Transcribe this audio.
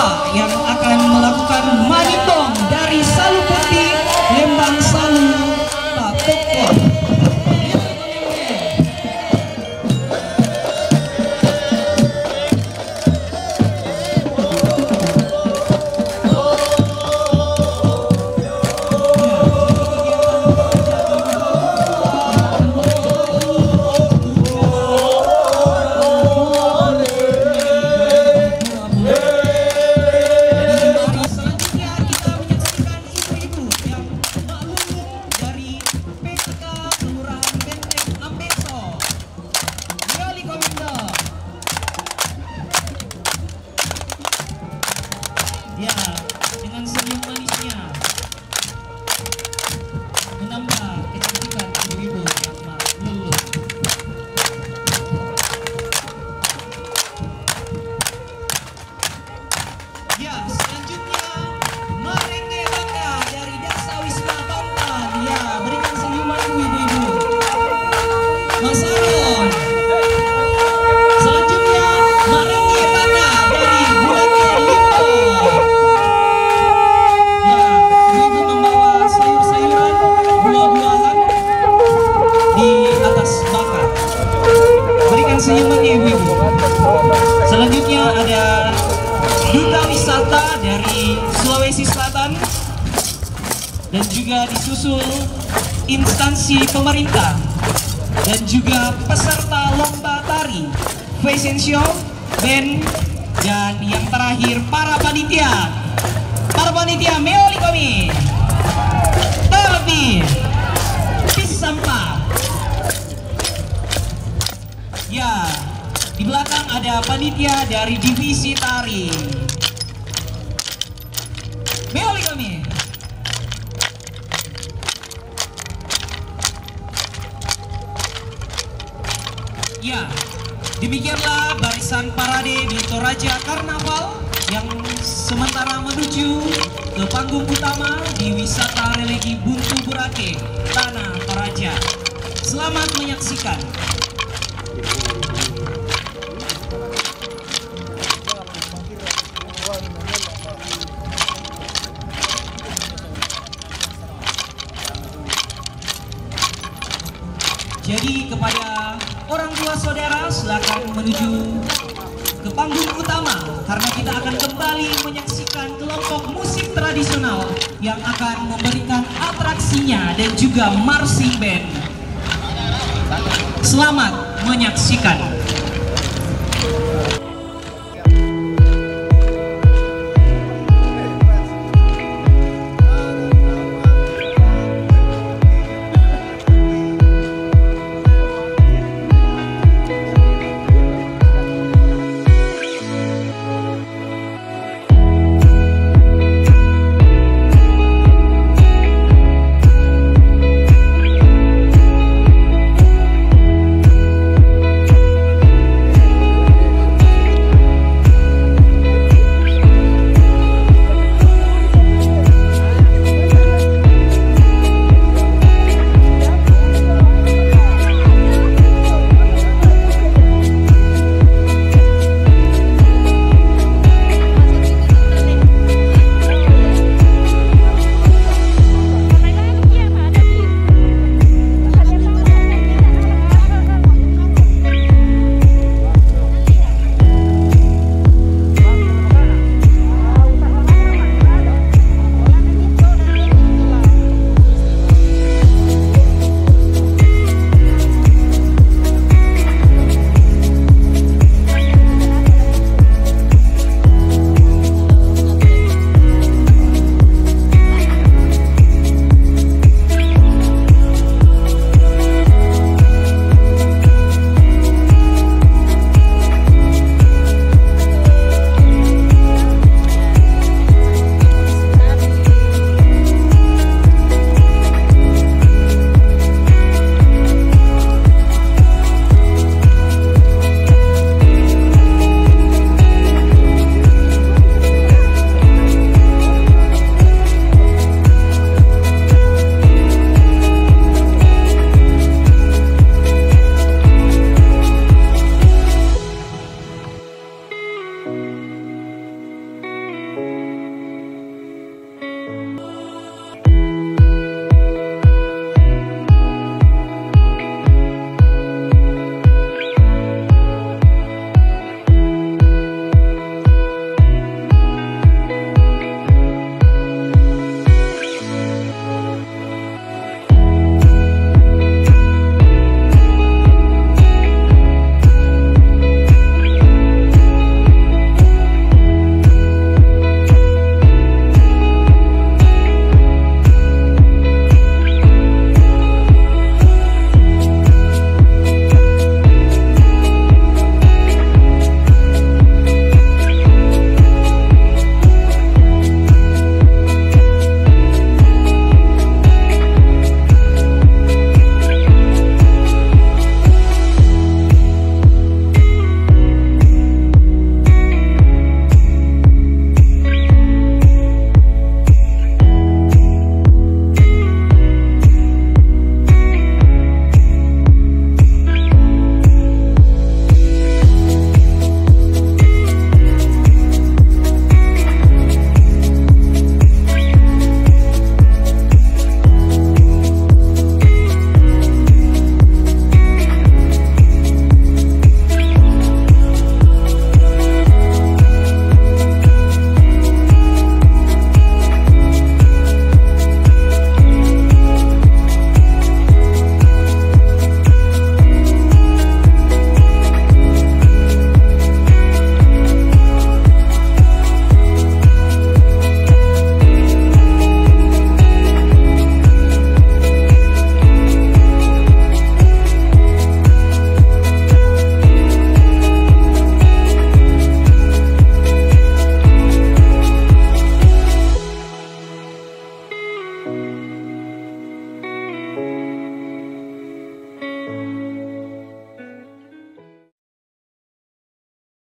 Bapak yang akan melakukan manitong dari Salu Putih Lembang Salu Pak Pokok. Ya, dengan senyum manisnya menambah kecantikan ibu-ibu yang luluh. Ya, selanjutnya merenggek bangga dari Desa Wisma Bantan. Ya, berikan senyuman ibu-ibu. Mas Aron. Selanjutnya merenggek bangga dari Bulake Limpo. Ya, ibu membawa sayur-sayuran, buah-buahan di atas bakar. Berikan senyumannya ibu-ibu. Selanjutnya ada Duta Wisata dari Sulawesi Selatan dan juga disusul instansi pemerintah dan juga peserta lomba tari, fashion show, band, dan yang terakhir para panitia. Para panitia meoli kami. Tapi bis sampah. Ya, di belakang ada panitia dari divisi tari. Meoli kami. Ya, demikianlah barisan parade di Toraja Karnaval yang sementara menuju ke panggung utama di wisata religi Buntu Burake, Tanah Toraja. Selamat menyaksikan. Jadi kepada orang tua saudara silakan menuju ke panggung utama karena kita akan kembali menyaksikan kelompok musik tradisional yang akan memberikan atraksinya dan juga marching band. Selamat menyaksikan.